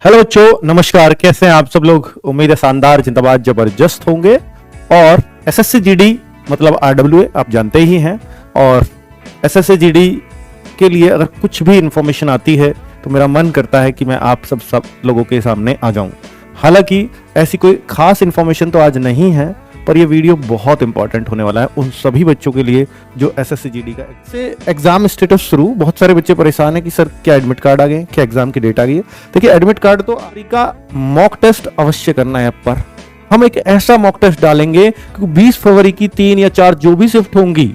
Hello बच्चों, नमस्कार। कैसे हैं आप सब लोग? उम्मीद है शानदार, जिंदाबाद, जबरदस्त होंगे। और एसएससी जीडी मतलब आरडब्ल्यूए आप जानते ही हैं। और एसएससी जीडी के लिए अगर कुछ भी इंफॉर्मेशन आती है तो मेरा मन करता है कि मैं आप सब लोगों के सामने आ जाऊं। हालांकि ऐसी कोई खास इंफॉर्मेशन तो आज नहीं है, पर ये वीडियो बहुत इंपॉर्टेंट होने वाला है उन सभी बच्चों के लिए जो एसएससी जीडी का एग्जाम स्टेटस शुरू। बहुत सारे बच्चे परेशान हैं कि सर क्या एडमिट कार्ड आ गए, क्या एग्जाम की डेट आ गई है। देखिए, एडमिट कार्ड तो का मॉक टेस्ट अवश्य करना है। पर हम एक ऐसा मॉक टेस्ट डालेंगे कि 20 फरवरी की 3 या 4 जो भी शिफ्ट होंगी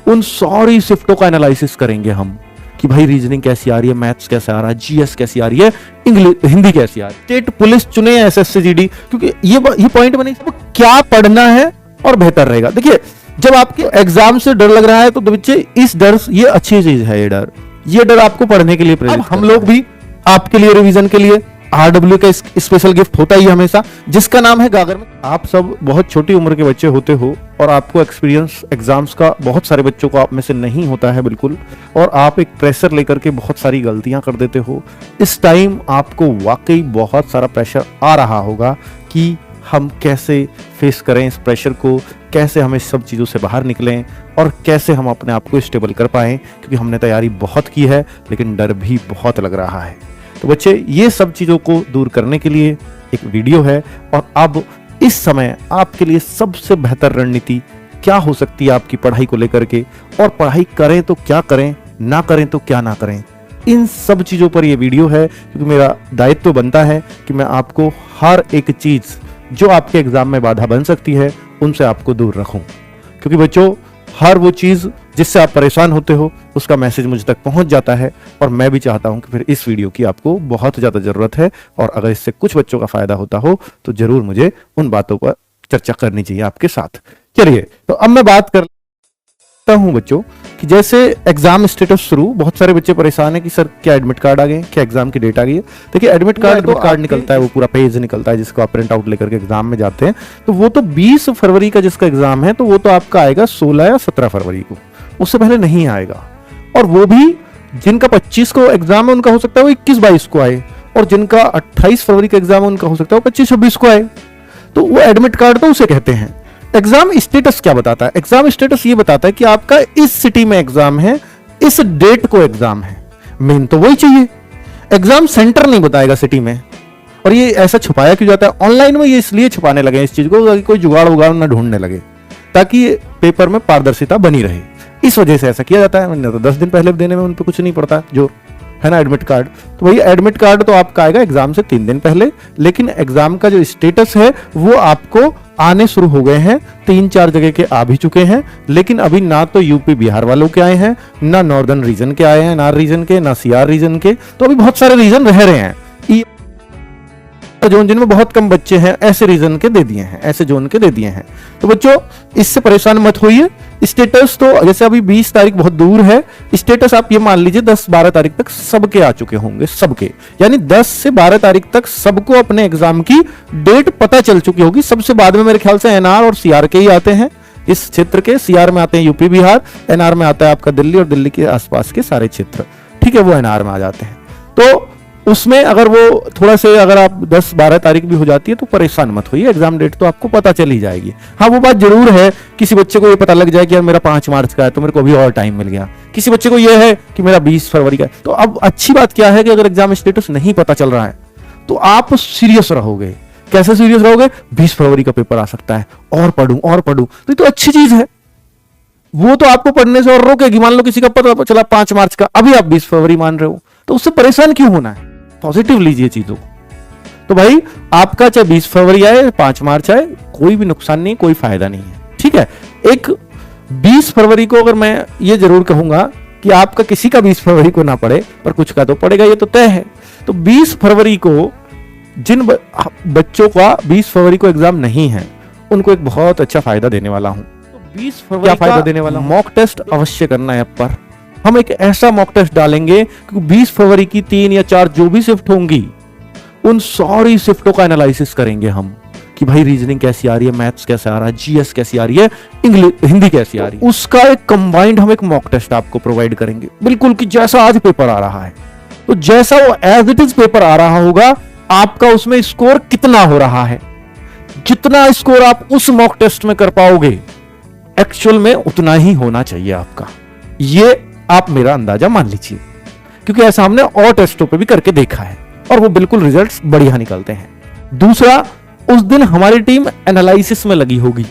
उन सारी शिफ्टों का एनालिसिस करेंगे हम कि भाई रीजनिंग कैसी आ रही है, मैथ्स कैसा आ रहा है, जीएस कैसी आ रही है, इंग्लिश हिंदी कैसी आ रही है। स्टेट पुलिस चुने एसएससी जीडी, क्योंकि ये पॉइंट बने क्या पढ़ना है और बेहतर रहेगा। देखिए, जब आपके एग्जाम से डर लग रहा है तो बच्चे इस डर, ये अच्छी चीज है। ये डर आपको पढ़ने के लिए प्रेरित। हम लोग भी आपके लिए रिवीजन के लिए आरडब्ल्यू का स्पेशल गिफ्ट होता ही हमेशा, जिसका नाम है गागर में। आप सब बहुत छोटी उम्र के बच्चे होते हो और आपको एक्सपीरियंस एग्जाम्स का बहुत सारे बच्चों को आप में से नहीं होता है बिल्कुल, और आप एक प्रेशर लेकर के बहुत सारी गलतियां कर देते हो। इस टाइम आपको वाकई बहुत सारा प्रेशर आ रहा होगा कि हम कैसे फेस करें इस प्रेशर को, कैसे हम इस सब चीज़ों से बाहर निकलें और कैसे हम अपने आप को स्टेबल कर पाएं, क्योंकि हमने तैयारी बहुत की है लेकिन डर भी बहुत लग रहा है। तो बच्चे, ये सब चीज़ों को दूर करने के लिए एक वीडियो है। और अब इस समय आपके लिए सबसे बेहतर रणनीति क्या हो सकती है आपकी पढ़ाई को लेकर के, और पढ़ाई करें तो क्या करें, ना करें तो क्या ना करें, इन सब चीज़ों पर यह वीडियो है। क्योंकि मेरा दायित्व बनता है कि मैं आपको हर एक चीज़ जो आपके एग्जाम में बाधा बन सकती है उनसे आपको दूर रखूं। क्योंकि बच्चों, हर वो चीज़ जिससे आप परेशान होते हो उसका मैसेज मुझ तक पहुंच जाता है, और मैं भी चाहता हूं कि फिर इस वीडियो की आपको बहुत ज़्यादा ज़रूरत है। और अगर इससे कुछ बच्चों का फायदा होता हो तो जरूर मुझे उन बातों पर चर्चा करनी चाहिए आपके साथ। चलिए, तो अब मैं बात कर हूं बच्चों कि जैसे एग्जाम स्टेटस शुरू। बहुत सारे बच्चे परेशान हैं कि सर क्या एडमिट कार्ड आ गए, क्या एग्जाम की डेट आ गई है। देखिए, एडमिट कार्ड निकलता है, वो पूरा पेज निकलता है जिसको आप प्रिंट आउट लेकर के एग्जाम में जाते हैं। तो वो तो 20 फरवरी का जिसका एग्जाम है तो वो तो आपका आएगा 16 या 17 फरवरी को, उससे पहले नहीं आएगा। और वो भी जिनका 25 को एग्जाम है उनका हो सकता है वो 21-22 को आए, और जिनका 28 फरवरी का एग्जाम है उनका हो सकता है वो 25-26 को आए। तो वो एडमिट कार्ड तो उसे कहते हैं। एग्जाम स्टेटस क्या बताता है? एग्जाम स्टेटस ये बताता है कि आपका इस सिटी में एग्जाम है, इस डेट को एग्जाम है। मेन तो वही चाहिए, एग्जाम सेंटर नहीं बताएगा सिटी में। और ये ऐसा छुपाया क्यों जाता है ऑनलाइन में? ये इसलिए छुपाने लगे इस चीज को ताकि कोई जुगाड़ उगाड़ ना ढूंढने लगे, ताकि पेपर में पारदर्शिता बनी रहे। इस वजह से ऐसा किया जाता है। मैंने तो 10 दिन पहले देने में उन पर कुछ नहीं पड़ता, जो है ना एडमिट कार्ड। तो भाई एडमिट कार्ड तो आपका आएगा एग्जाम से 3 दिन पहले, लेकिन एग्जाम का जो स्टेटस है वो आपको आने शुरू हो गए हैं। 3-4 जगह के आ भी चुके हैं, लेकिन अभी ना तो यूपी बिहार वालों के आए हैं, ना नॉर्दर्न रीजन के आए हैं, ना रीजन के, ना सीआर रीजन के। तो अभी बहुत सारे रीजन रह रहे हैं। जोन जिनमें बहुत कम बच्चे हैं ऐसे रीजन के दे दिए हैं, ऐसे जोन के दे दिए हैं। तो बच्चों, इससे परेशान मत होइए। स्टेटस तो जैसे अभी 20 तारीख बहुत दूर है, स्टेटस आप ये मान लीजिए 10-12 तारीख तक सबके आ चुके होंगे, सबके। यानी 10 से 12 तारीख तक सबको अपने एग्जाम की डेट पता चल चुकी होगी। सबसे बाद में मेरे ख्याल से एनआर और सीआर के ही आते हैं इस क्षेत्र के। सीआर में आते हैं यूपी बिहार, एनआर में आता है आपका दिल्ली और दिल्ली के आसपास के सारे क्षेत्र, ठीक है, वो एनआर में आ जाते हैं। तो उसमें अगर वो थोड़ा से अगर आप 10-12 तारीख भी हो जाती है तो परेशान मत होइए, एग्जाम डेट तो आपको पता चल ही जाएगी। हाँ, वो बात जरूर है, किसी बच्चे को ये पता लग जाए कि यार मेरा 5 मार्च का है तो मेरे को अभी और टाइम मिल गया। किसी बच्चे को ये है कि मेरा 20 फरवरी का है। तो अब अच्छी बात क्या है कि अगर एग्जाम स्टेटस नहीं पता चल रहा है तो आप सीरियस रहोगे। कैसे सीरियस रहोगे? 20 फरवरी का पेपर आ सकता है, और पढ़ूं और पढ़ूं, तो ये तो अच्छी चीज है। वो तो आपको पढ़ने से और रोकेगी। मान लो किसी का पता चला 5 मार्च का, अभी आप 20 फरवरी मान रहे हो, तो उससे परेशान क्यों होना है? पॉजिटिव लीजिए चीजों को। तो भाई, आपका चाहे 20 फरवरी आए, 5 मार्च आए, कोई भी नुकसान नहीं, कोई फायदा नहीं है, ठीक है। एक 20 फरवरी को अगर मैं ये जरूर कहूंगा कि आपका किसी का 20 फरवरी को ना पड़े, पर कुछ का तो पड़ेगा, ये तो तय है। तो 20 फरवरी को जिन बच्चों का 20 फरवरी को एग्जाम नहीं है उनको एक बहुत अच्छा फायदा देने वाला हूं। तो 20 फरवरी क्या फायदा देने वाला हूं? मॉक टेस्ट अवश्य करना है। पर हम एक ऐसा मॉक टेस्ट डालेंगे कि 20 फरवरी की 3 या 4 जो भी शिफ्ट होंगी उन सारी शिफ्टों का एनालिसिस करेंगे हम कि भाई रीजनिंग कैसी आ रही है, मैथ्स कैसा आ रहा है, जीएस कैसी आ रही है, इंग्लिश हिंदी कैसी आ रही है। उसका एक कंबाइंड हम एक मॉक टेस्ट आपको प्रोवाइड करेंगे, बिल्कुल कि जैसा आज पेपर आ रहा है तो जैसा वो एज इट इज पेपर आ रहा होगा, आपका उसमें स्कोर कितना हो रहा है, जितना स्कोर आप उस मॉक टेस्ट में कर पाओगे एक्चुअल में उतना ही होना चाहिए आपका। ये आप मेरा अंदाजा मान लीजिए, क्योंकि ऐसा हमने और टेस्टों पे भी करके देखा है और वो बिल्कुल रिजल्ट्स बढ़िया निकलते हैं। दूसरा, उस दिन हमारी टीम एनालिसिस में लगी होगी,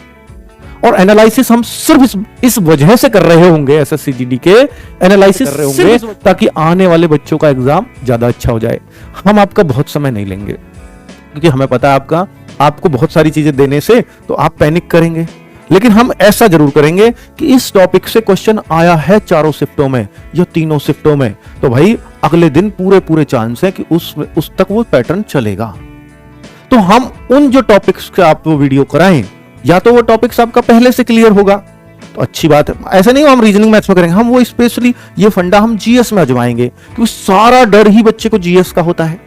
और एनालिसिस हम सिर्फ इस वजह से कर रहे होंगे, एसएससी जीडी के एनालिसिस कर रहे होंगे ताकि आने वाले बच्चों का एग्जाम ज्यादा अच्छा हो जाए। हम आपका बहुत समय नहीं लेंगे, क्योंकि हमें पता है आपको बहुत सारी चीजें देने से तो आप पैनिक करेंगे, लेकिन हम ऐसा जरूर करेंगे कि इस टॉपिक से क्वेश्चन आया है 4 शिफ्टों में या 3 शिफ्टों में, तो भाई अगले दिन पूरे चांस है कि उस तक वो पैटर्न चलेगा। तो हम उन जो टॉपिक्स के आपको वीडियो कराएं, या तो वो टॉपिक्स आपका पहले से क्लियर होगा तो अच्छी बात है, ऐसा नहीं हम रीजनिंग मैथ्स में करेंगे, हम वो स्पेशली ये फंडा हम जीएस में आजमाएंगे, क्योंकि सारा डर ही बच्चे को जीएस का होता है।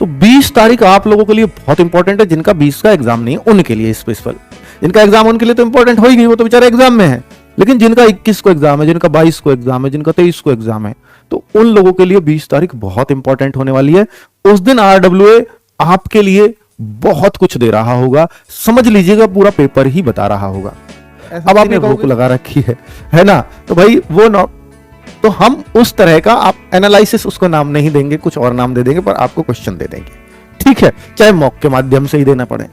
तो 20 तारीख आप लोगों के लिए बहुत इंपॉर्टेंट है, जिनका 20 का एग्जाम नहीं है उनके लिए स्पेशल, जिनका एग्जाम उनके लिए तो इंपॉर्टेंट हो ही गई, वो तो बेचारे एग्जाम में है, लेकिन जिनका 21 को एग्जाम है, जिनका 22 को एग्जाम है, जिनका 23 को एग्जाम है, तो उन लोगों के लिए 20 तारीख बहुत इंपॉर्टेंट होने वाली है। उस दिन आरडब्ल्यूए आपके लिए बहुत कुछ दे रहा होगा, समझ लीजिएगा पूरा पेपर ही बता रहा होगा। अब आपने रोक लगा रखी है ना, तो भाई वो तो हम उस तरह का आप एनालिसिस उसको नाम नहीं देंगे, कुछ और नाम दे देंगे, पर आपको क्वेश्चन दे देंगे, ठीक है, चाहे मॉक के माध्यम से ही देना पड़े।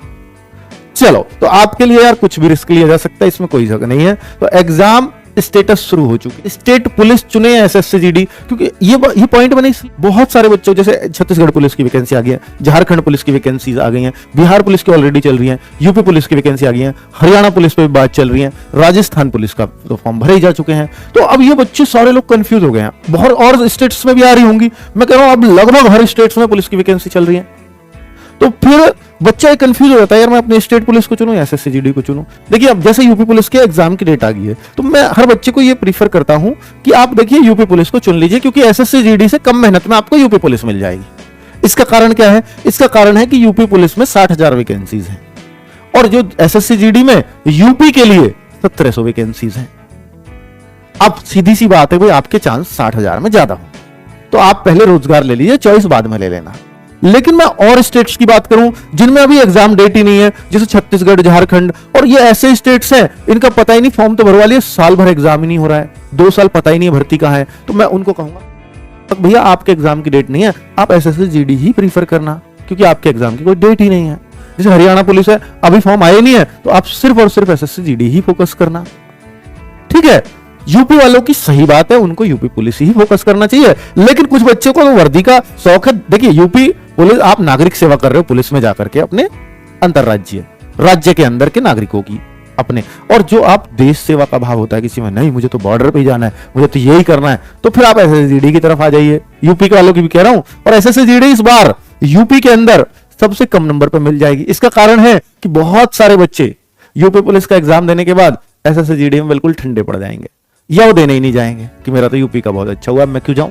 चलो, तो आपके लिए यार कुछ भी रिस्क लिया जा सकता है, इसमें कोई जगह नहीं है। तो एग्जाम स्टेटस शुरू हो चुकी, स्टेट पुलिस चुने एसएससी जीडी, क्योंकि ये पॉइंट बने, बहुत सारे बच्चों, जैसे छत्तीसगढ़ पुलिस की वैकेंसी आ गई है, झारखंड पुलिस की वैकेंसी आ गई है, बिहार पुलिस की ऑलरेडी चल रही है, यूपी पुलिस की वैकेंसी आ गई है, हरियाणा पुलिस पे भी बात चल रही है, राजस्थान पुलिस का तो फॉर्म भरे ही जा चुके हैं। तो अब ये बच्चे सारे लोग कंफ्यूज हो गए हैं, बहुत और स्टेट्स में भी आ रही होंगी, मैं कह रहा हूं अब लगभग हर स्टेट्स में पुलिस की वैकेंसी चल रही है। तो फिर बच्चा कंफ्यूज हो जाता है, यार मैं अपने स्टेट पुलिस को चुनूं या एसएससी जीडी को चुनूं। देखिए, अब जैसे यूपी पुलिस के एग्जाम की डेट आ गई है, तो मैं हर बच्चे को ये प्रीफर करता हूं कि आप देखिए यूपी पुलिस को चुन लीजिए, क्योंकि एसएससी जीडी से कम मेहनत में आपको यूपी पुलिस मिल जाएगी। इसका कारण क्या है? इसका कारण है कि यूपी पुलिस में 60,000 वैकेंसीज हैं, और जो एसएससी जीडी में यूपी के लिए 1700 वैकेंसीज हैं। अब सीधी सी बात है भाई, आपके चांस 60,000 में ज्यादा हो, तो आप पहले रोजगार ले लीजिए, चॉइस बाद में ले लेना। लेकिन मैं और स्टेट्स की बात करूं जिनमें अभी एग्जाम डेट ही नहीं है, जैसे छत्तीसगढ़, झारखंड, और ये ऐसे स्टेट्स हैं इनका पता ही नहीं, फॉर्म तो भरवा लिया, साल भर एग्जाम ही नहीं हो रहा है, 2 साल पता ही नहीं भर्ती कहां है। तो मैं उनको कहूंगा भैया आपके एग्जाम की डेट नहीं है, आप एसएससी जीडी ही प्रीफर करना, क्योंकि आपके एग्जाम की कोई डेट ही नहीं है। जैसे हरियाणा पुलिस है, अभी फॉर्म आए नहीं है, तो आप सिर्फ और सिर्फ एसएससी जीडी ही फोकस करना, ठीक है। यूपी वालों की सही बात है, उनको यूपी पुलिस ही फोकस करना चाहिए, लेकिन कुछ बच्चों को तो वर्दी का शौक है। देखिए, यूपी पुलिस, आप नागरिक सेवा कर रहे हो पुलिस में जाकर के, अपने अंतरराज्यीय राज्य के अंदर के नागरिकों की अपने, और जो आप देश सेवा का भाव होता है किसी में, नहीं मुझे तो बॉर्डर पे ही जाना है, मुझे तो यही करना है, तो फिर आप एसएससी जीडी की तरफ आ जाइए। यूपी के वालों की भी कह रहा हूं, और एसएससी जीडी इस बार यूपी के अंदर सबसे कम नंबर पर मिल जाएगी। इसका कारण है कि बहुत सारे बच्चे यूपी पुलिस का एग्जाम देने के बाद एसएससी जीडी में बिल्कुल ठंडे पड़ जाएंगे, या वो देने ही नहीं जाएंगे कि मेरा तो यूपी का बहुत अच्छा हुआ, मैं क्यों जाऊं।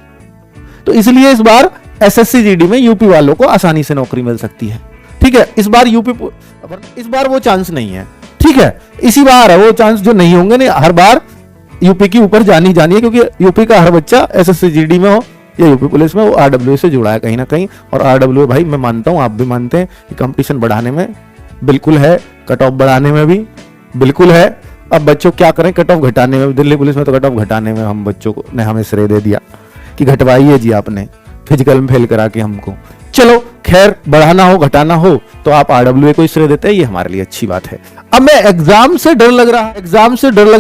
तो इसलिए इस बार एसएससी जीडी में यूपी वालों को आसानी से नौकरी मिल सकती है, ठीक है। इस बार वो चांस नहीं है, ठीक है। इसी बार है वो चांस जो नहीं होंगे, नहीं हर बार यूपी की ऊपर जानी है, क्योंकि यूपी का हर बच्चा एसएससी जीडी में हो या यूपी पुलिस में, वो आरडब्ल्यू से जुड़ा है कहीं ना कहीं। और आरडब्ल्यू भाई मैं मानता हूं, आप भी मानते हैं कि कंपटीशन बढ़ाने में बिल्कुल है, कट ऑफ बढ़ाने में भी बिल्कुल है। अब बच्चों क्या करें, कट ऑफ घटाने में, दिल्ली पुलिस में तो कट ऑफ घटाने में हम बच्चों को ने हमें श्रेय दे दिया कि घटवाइए जी आपने, फिजिकल में फेल करा के हमको। चलो खैर, बढ़ाना हो घटाना हो तो आप आरडब्ल्यूए को श्रेय देते हैं, ये हमारे लिए अच्छी बात है। अब मैं एग्जाम से डर लग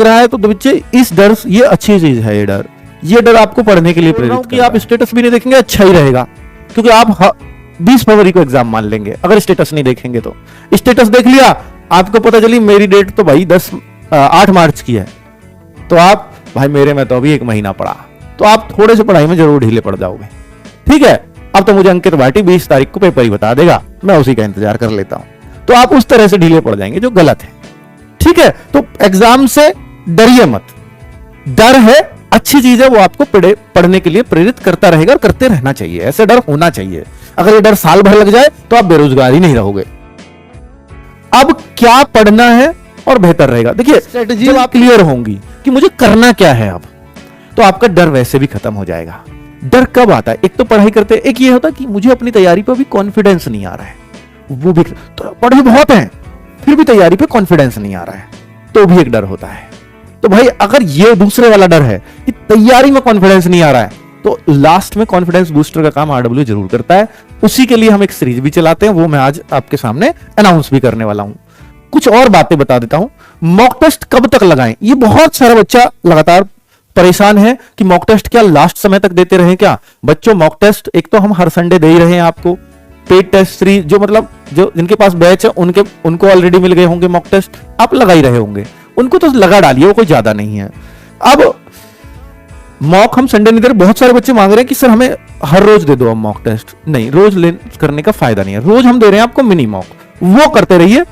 रहा है, तो बच्चे इस डर, ये अच्छी चीज है, ये डर आपको पढ़ने के लिए प्रेरित कि आप स्टेटस भी नहीं देखेंगे, अच्छा ही रहेगा, क्योंकि आप 20 फरवरी को एग्जाम मान लेंगे अगर स्टेटस नहीं देखेंगे। तो स्टेटस देख लिया, आपको पता चली मेरी डेट तो भाई 8 मार्च की है, तो आप भाई मेरे में तो अभी 1 महीना पड़ा, तो आप थोड़े से पढ़ाई में जरूर ढीले पड़ जाओगे, ठीक है। अब तो मुझे अंकित भाटी 20 तारीख को पेपर ही बता देगा, मैं उसी का इंतजार कर लेता हूं, तो आप उस तरह से ढीले पड़ जाएंगे, जो गलत है, ठीक है। तो एग्जाम से डरिए मत, डर है अच्छी चीज है, वो आपको पढ़ने के लिए प्रेरित करता रहेगा और करते रहना चाहिए, ऐसे डर होना चाहिए। अगर ये डर साल भर लग जाए तो आप बेरोजगार ही नहीं रहोगे। अब क्या पढ़ना है और बेहतर रहेगा, देखिए स्ट्रेटजी जब आप क्लियर होंगी कि मुझे करना क्या है अब, तो आपका डर वैसे भी खत्म हो जाएगा। डर कब आता है? एक तो पढ़ाई करते, एक ये होता कि मुझे अपनी तैयारी पर भी कॉन्फिडेंस नहीं आ रहा है, वो भी तो पढ़े बहुत है फिर भी तैयारी पे कॉन्फिडेंस नहीं आ रहा है, तो भी एक डर होता है। तो भाई अगर ये दूसरे वाला डर है कि तैयारी में कॉन्फिडेंस नहीं आ रहा है, तो लास्ट में कॉन्फिडेंस बूस्टर का काम आरडब्ल्यू जरूर करता है। उसी के लिए हम एक सीरीज भी चलाते हैं, वो मैं आज आपके सामने अनाउंस भी करने वाला हूं। कुछ और बातें बता देता हूं। मॉक टेस्ट कब तक लगाएं? ये बहुत सारा बच्चा लगातार परेशान है कि मॉक टेस्ट क्या लास्ट समय तक देते रहे क्या? बच्चों मॉक टेस्ट एक तो हम हर संडे दे ही रहे हैं आपको। पेड टेस्ट सीरीज जो मतलब जो जिनके पास बैच है उनको ऑलरेडी मिल गए होंगे मॉक टेस्ट, आप लगा ही रहे होंगे, उनको तो लगा डालिए, वो कोई ज्यादा नहीं है। अब मॉक हम संडे नहीं दे रहे। बहुत सारे बच्चे मांग रहे हैं कि सर हमें हर रोज दे दो अब मॉक टेस्ट। नहीं, रोज करने का फायदा नहीं है। रोज हम दे रहे हैं आपको मिनी मॉक, वो करते रहिए।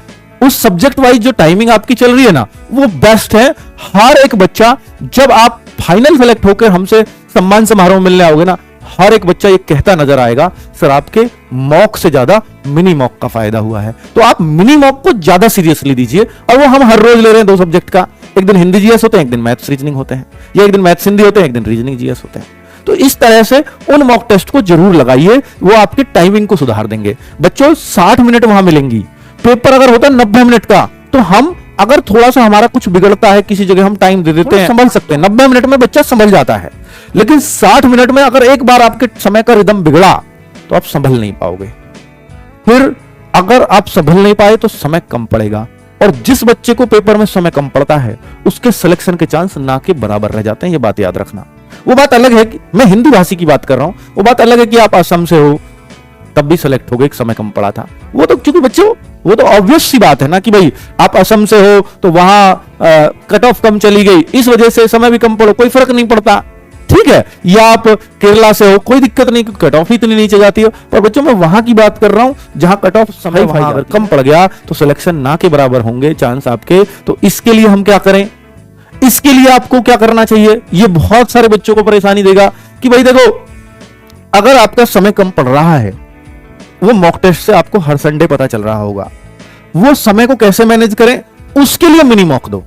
उस सब्जेक्ट वाइज जो टाइमिंग आपकी चल रही है ना, वो बेस्ट है। हर एक बच्चा, जब आप फाइनल सेलेक्ट होकर हमसे सम्मान समारोह मिलने आओगे ना, हर एक बच्चा ये कहता नजर आएगा सर आपके मॉक से ज्यादा मिनी मॉक का फायदा हुआ है। तो आप मिनी मॉक को ज्यादा सीरियसली दीजिए। और वो हम हर रोज ले रहे हैं 2 सब्जेक्ट का, एक दिन हिंदी जीएस होते हैं, एक दिन मैथ्स रीजनिंग होते हैं, या एक दिन मैथ्स हिंदी होते हैं, एक दिन रीजनिंग जीएस होते हैं। तो इस तरह से उन मॉक टेस्ट को जरूर लगाइए, वो आपके टाइमिंग को सुधार देंगे। बच्चों 60 मिनट वहां मिलेंगी। पेपर अगर होता है 90 मिनट का, तो हम अगर थोड़ा सा हमारा कुछ बिगड़ता है किसी जगह, हम टाइम दे देते हैं, संभल सकते हैं। 90 मिनट में बच्चा संभल जाता है। लेकिन 60 मिनट में अगर एक बार आपके समय का रिदम बिगड़ा तो आप संभल नहीं पाओगे। फिर अगर आप संभल नहीं पाए तो समय कम पड़ेगा, और जिस बच्चे को पेपर में समय कम पड़ता है उसके सिलेक्शन के चांस ना के बराबर रह जाते हैं। ये बात याद रखना। वो बात अलग है कि मैं हिंदी भाषी की बात कर रहा हूं, वो बात अलग है कि आप असम से हो तब भी सेलेक्ट हो गए, एक समय कम पड़ा था। वो तो क्योंकि बच्चे वो तो ऑब्वियस सी बात है ना कि भाई आप असम से हो तो वहां कट ऑफ कम चली गई, इस वजह से समय भी कम पड़ो, कोई फर्क नहीं पड़ता, ठीक है। या आप केरला से हो, कोई दिक्कत नहीं, कट ऑफ ही इतनी नीचे जाती है। पर बच्चों मैं वहां की बात कर रहा हूं जहां कट ऑफ समय अगर कम पड़ गया तो सिलेक्शन ना के बराबर होंगे चांस आपके। तो इसके लिए हम क्या करें? इसके लिए आपको क्या करना चाहिए? ये बहुत सारे बच्चों को परेशानी देगा कि भाई देखो, अगर आपका समय कम पड़ रहा है, वो मॉक टेस्ट से आपको हर संडे पता चल रहा होगा, वो समय को कैसे मैनेज करें, उसके लिए मिनी मॉक दो।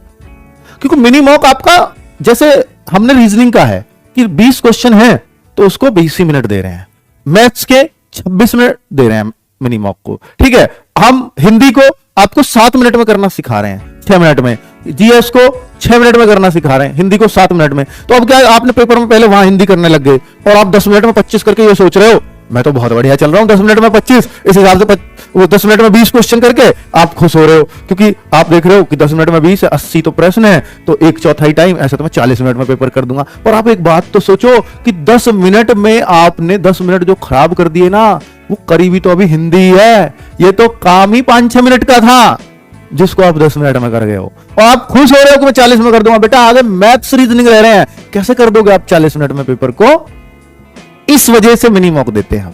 क्योंकि मिनी मॉक आपका, जैसे हमने रीजनिंग का है कि 20 क्वेश्चन है तो उसको 20 मिनट दे रहे हैं, मैथ्स के 26 मिनट दे रहे हैं मिनी मॉक को, ठीक है। हम हिंदी को आपको 7 मिनट में करना सिखा रहे हैं, 6 मिनट में। जीएस को 6 मिनट में करना सिखा रहे हैं, हिंदी को 7 मिनट में। तो अब क्या, आपने पेपर में पहले वहां हिंदी करने लग गए और आप 10 मिनट में 25 करके ये सोच रहे हो मैं तो बहुत बढ़िया चल रहा हूं, 10 मिनट में 25, इस हिसाब से वो 10 मिनट में 20 क्वेश्चन करके आप खुश हो रहे हो, क्योंकि आप देख रहे हो कि 10 मिनट में 20 है, 80 तो प्रश्न है, तो 1/4 टाइम, ऐसा तो मैं 40 मिनट में पेपर कर दूंगा। पर आप एक बात तो सोचो कि 10 मिनट में आपने 10 मिनट जो खराब कर दिए ना, वो करीबी तो अभी हिंदी है, ये तो काम ही 5-6 मिनट का था जिसको आप 10 मिनट में कर गए हो, और आप खुश हो रहे हो कि मैं 40 में कर दूंगा। बेटा आगे मैथ्स रीजनिंग रह रहे हैं, कैसे कर दोगे आप 40 मिनट में पेपर को? इस वजह से मिनी मॉक देते हैं हम।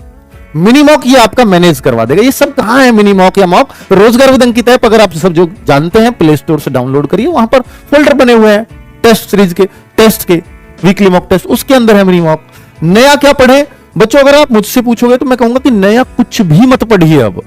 मिनी मॉक ये आपका मैनेज करवा देगा। ये सब कहां है मिनी मॉक या मॉक? रोजगार विद अंकित ऐप, अगर आप सब जो जानते हैं प्ले स्टोर से डाउनलोड करिए, वहां पर फोल्डर बने हुए हैं टेस्ट सीरीज के, टेस्ट के, वीकली मॉक टेस्ट, उसके अंदर है मिनी मॉक। नया क्या पढ़े बच्चों? अगर आप मुझसे पूछोगे तो मैं कहूंगा कि नया कुछ भी मत पढ़िए, अब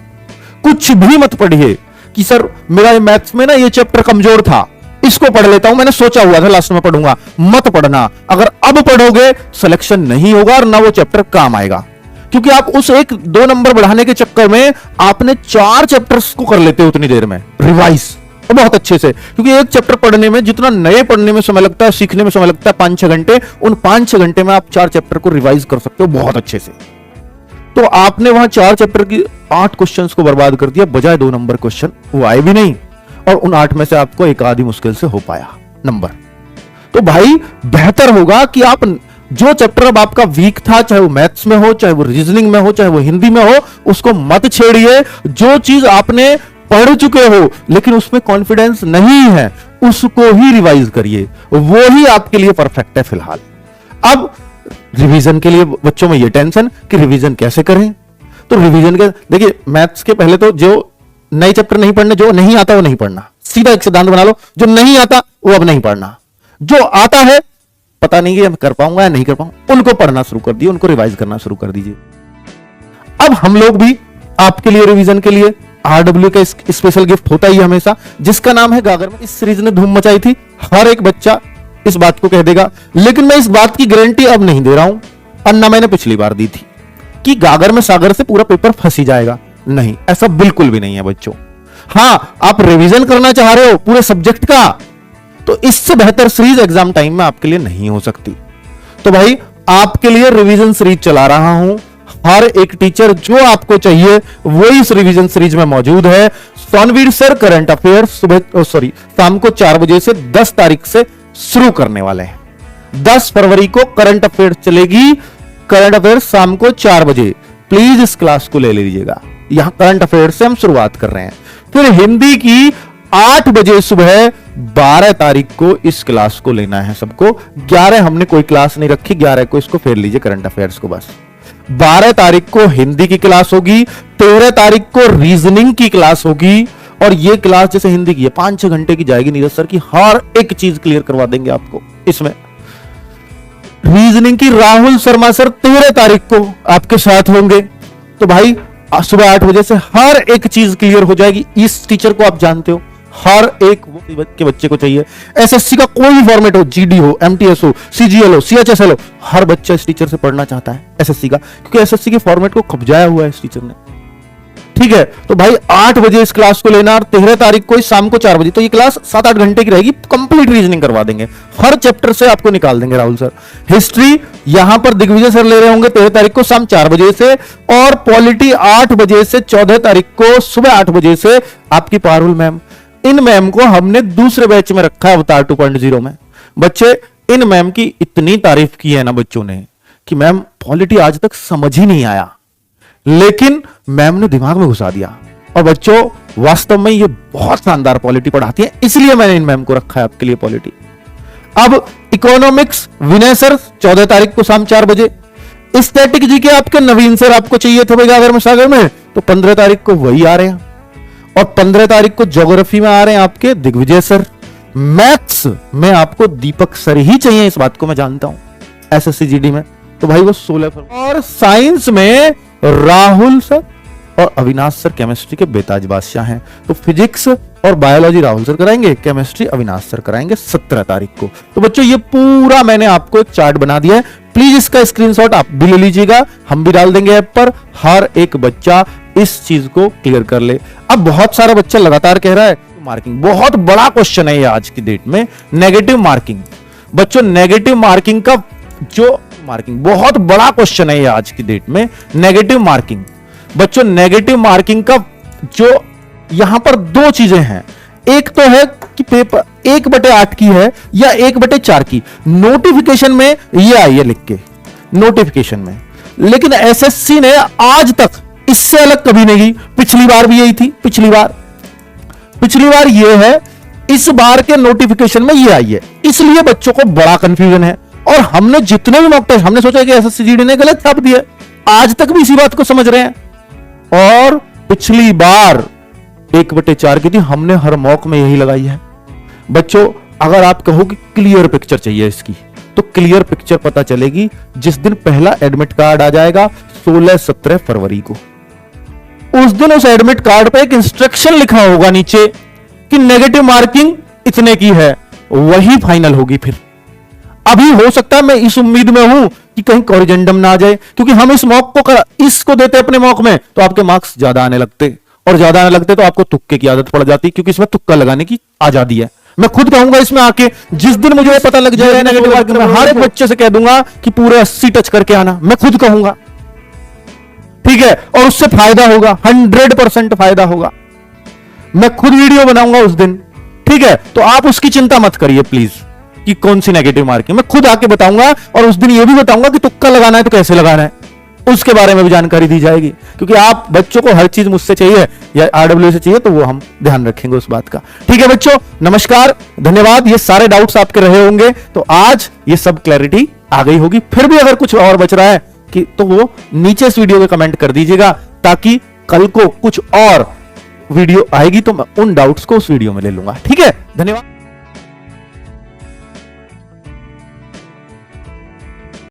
कुछ भी मत पढ़िए कि सर मेरा मैथ्स में ना ये चैप्टर कमजोर था, इसको पढ़ लेता हूं, मैंने सोचा हुआ था लास्ट में पढ़ूंगा। मत पढ़ना। अगर अब पढ़ोगे सिलेक्शन नहीं होगा और ना वो चैप्टर काम आएगा, क्योंकि आप उस 1-2 नंबर बढ़ाने के चक्कर में आपने 4 चैप्टर्स को कर लेते हो उतनी देर में रिवाइज, और बहुत अच्छे से। क्योंकि एक चैप्टर पढ़ने में जितना नए पढ़ने में समय लगता है, सीखने में समय लगता है 5-6 घंटे, उन 5-6 घंटे में आप 4 चैप्टर को रिवाइज कर सकते हो बहुत अच्छे से। तो आपने वहां 4 चैप्टर की 8 क्वेश्चंस को बर्बाद कर दिया, बजाय 2 नंबर क्वेश्चन वो आए भी नहीं, और उन 8 में से आपको एक आधी मुश्किल से हो पाया नंबर। तो भाई बेहतर होगा कि आप जो चैप्टर अब आपका वीक था, चाहे वो मैथ्स में हो, चाहे वो रीजनिंग में हो, चाहे वो हिंदी में हो, उसको मत छेड़िए। जो चीज आपने पढ़ चुके हो लेकिन उसमें कॉन्फिडेंस नहीं है, उसको ही रिवाइज करिए, वो ही आपके लिए परफेक्ट है फिलहाल। अब रिवीजन के लिए बच्चों में ये टेंशन कि रिवीजन कैसे करें, तो रिवीजन के देखिए, मैथ्स के पहले तो जो नए चैप्टर नहीं पढ़ने, जो नहीं आता वो नहीं पढ़ना, सीधा एक सिद्धांत बना लो, जो नहीं आता वो अब नहीं पढ़ना, जो आता है पता नहीं कि मैं कर पाऊंगा या नहीं कर पाऊंगा, उनको पढ़ना शुरू कर दिए, उनको रिवाइज करना शुरू कर दीजिए। अब हम लोग भी आपके लिए रिवीजन के लिए आरडब्ल्यू का स्पेशल गिफ्ट होता ही हमेशा, जिसका नाम है गागर में। इस सीरीज ने धूम मचाई थी, हर एक बच्चा इस बात को कह देगा, लेकिन मैं इस बात की गारंटी अब नहीं दे रहा हूं। पन्ना मैंने पिछली बार दी थी कि गागर में सागर से पूरा पेपर फंसी जाएगा। नहीं, ऐसा बिल्कुल भी नहीं है बच्चों। हां, आप रिवीजन करना चाह रहे हो पूरे सब्जेक्ट का, तो इससे बेहतर सीरीज एग्जाम टाइम में आपके लिए नहीं हो सकती। तो भाई आपके लिए रिवीजन सीरीज चला रहा हूं। हर एक टीचर जो आपको चाहिए वो इस रिवीजन सीरीज में मौजूद है। सोनवीर सर करंट अफेयर्स शाम को 4 बजे से 10 तारीख से शुरू करने वाले हैं। 10 फरवरी को करंट अफेयर्स चलेगी। करंट अफेयर्स शाम को 4 बजे, प्लीज इस क्लास को ले लीजिएगा। यहां करंट अफेयर्स से हम शुरुआत कर रहे हैं। फिर हिंदी की 8 बजे सुबह 12 तारीख को इस क्लास को लेना है सबको। 11 हमने कोई क्लास नहीं रखी, 11 को इसको फेर लीजिए करंट अफेयर्स को बस। 12 तारीख को हिंदी की क्लास होगी, 13 तारीख को रीजनिंग की क्लास होगी। और ये क्लास जैसे हिंदी की है 5-6 घंटे की जाएगी नीरज सर की, हर एक चीज क्लियर करवा देंगे आपको इसमें। रीजनिंग की राहुल शर्मा सर 13 तारीख को आपके साथ होंगे। तो भाई सुबह 8 बजे से हर एक चीज क्लियर हो जाएगी। इस टीचर को आप जानते हो, हर एक के बच्चे को चाहिए। एसएससी का कोई भी फॉर्मेट हो, जीडी हो, एमटीएस हो, सीजीएल हो, सीएचएसएल हो, हर बच्चा इस टीचर से पढ़ना चाहता है एसएससी का, क्योंकि एसएससी के फॉर्मेट को कब्जाया हुआ है इस टीचर ने। ठीक है, तो भाई 8 बजे इस क्लास को लेना और 13 तारीख को शाम को 4 बजे। तो ये क्लास 7-8 घंटे की रहेगी, कंप्लीट रीजनिंग करवा देंगे, हर चैप्टर से आपको निकाल देंगे राहुल सर। हिस्ट्री यहां पर दिग्विजय सर ले रहे होंगे 13 तारीख को शाम 4 बजे से, और पॉलिटी 8 बजे से 14 तारीख को सुबह 8 बजे से आपकी पारुल मैम। इन मैम को हमने दूसरे बैच में रखा है अवतार 2.0 में। बच्चे इन मैम की इतनी तारीफ की है ना बच्चों ने कि मैम पॉलिटी आज तक समझ ही नहीं आया, लेकिन मैम ने दिमाग में घुसा दिया। और बच्चों वास्तव में ये बहुत शानदार पॉलिटी पढ़ाती है, इसलिए मैंने इन मैम को रखा है आपके लिए पॉलिटी। अब इकोनॉमिक्स विनय सर 14 तारीख को शाम 4 बजे। स्टैटिक जी के आपके नवीन सर आपको चाहिए थे भाई गागर में सागर में, तो 15 तारीख को वही आ रहे हैं। और 15 तारीख को ज्योग्राफी में आ रहे हैं आपके दिग्विजय सर। मैथ्स में आपको दीपक सर ही चाहिए, इस बात को मैं जानता हूं एसएससी जीडी में, तो भाई वो 16 फरवरी। और साइंस में राहुल सर और अविनाश सर केमिस्ट्री के बेताज बादशाह हैं। तो फिजिक्स और बायोलॉजी राहुल सर कराएंगे, केमिस्ट्री अविनाश सर कराएंगे 17 तारीख को। तो बच्चों ये पूरा मैंने आपको एक चार्ट बना दिया है, प्लीज इसका स्क्रीनशॉट आप भी ले लीजिएगा, हम भी डाल देंगे ऐप पर। हर एक बच्चा इस चीज को क्लियर कर ले। अब बहुत सारा बच्चा लगातार कह रहा है मार्किंग, बहुत बड़ा क्वेश्चन है ये आज की डेट में, नेगेटिव मार्किंग। बच्चों नेगेटिव मार्किंग का जो मार्किंग बहुत बड़ा क्वेश्चन है ये आज की डेट में, नेगेटिव मार्किंग। बच्चों नेगेटिव मार्किंग का जो यहां पर 2 चीजें हैं, एक तो है कि पेपर 1/8 की है या 1/4 की, नोटिफिकेशन में ये आई है लिख के नोटिफिकेशन में, लेकिन एसएससी ने आज तक इससे अलग कभी नहीं की। पिछली बार भी यही थी, पिछली बार ये है, इस बार के नोटिफिकेशन में ये आई है, इसलिए बच्चों को बड़ा कंफ्यूजन है। और हमने जितने भी मॉक टेस्ट, हमने सोचा कि एसएससी जीडी ने गलत छाप दिया, आज तक भी इसी बात को समझ रहे हैं। और पिछली बार 1/4 की थी, हमने हर मॉक में यही लगाई है। बच्चों अगर आप कहो कि क्लियर पिक्चर चाहिए इसकी, तो क्लियर पिक्चर पता चलेगी जिस दिन पहला एडमिट कार्ड आ जाएगा 16-17 फरवरी को। उस दिन उस एडमिट कार्ड पे एक इंस्ट्रक्शन लिखा होगा नीचे कि नेगेटिव मार्किंग इतने की है, वही फाइनल होगी। फिर अभी हो सकता है, मैं इस उम्मीद में हूं कि कहीं कॉरिजेंडम ना आ जाए, क्योंकि हम इस मॉक को इसको देते अपने मॉक में तो आपके मार्क्स ज्यादा आने लगते, और ज्यादा आने लगते तो आपको तुक्के की आदत पड़ जाती, क्योंकि इसमें तुक्का लगाने की आजादी है। मैं खुद कहूंगा इसमें आके, जिस दिन मुझे पता लग जाएगा नेगेटिव मार्किंग में, हर एक बच्चे से कह दूंगा कि पूरे 80 टच करके आना, मैं खुद कहूंगा, ठीक है। और उससे फायदा होगा, 100% फायदा होगा। मैं खुद वीडियो बनाऊंगा उस दिन, ठीक है। तो आप उसकी चिंता मत करिए प्लीज कि कौन सी नेगेटिव मार्किंग, मैं खुद आके बताऊंगा। और उस दिन ये भी बताऊंगा कि तुक्का लगाना है तो कैसे लगाना है, उसके बारे में भी जानकारी दी जाएगी। क्योंकि आप बच्चों को हर चीज मुझसे चाहिए या आरडब्ल्यू से चाहिए, तो वो हम ध्यान रखेंगे उस बात का, ठीक है बच्चों। नमस्कार, धन्यवाद। ये सारे डाउट्स आपके रहे होंगे, तो आज ये सब क्लैरिटी आ गई होगी। फिर भी अगर कुछ और बच रहा है कि तो वो नीचे इस वीडियो में कमेंट कर दीजिएगा, ताकि कल को कुछ और वीडियो आएगी तो मैं उन डाउट्स को उस वीडियो में ले लूंगा, ठीक है। धन्यवाद।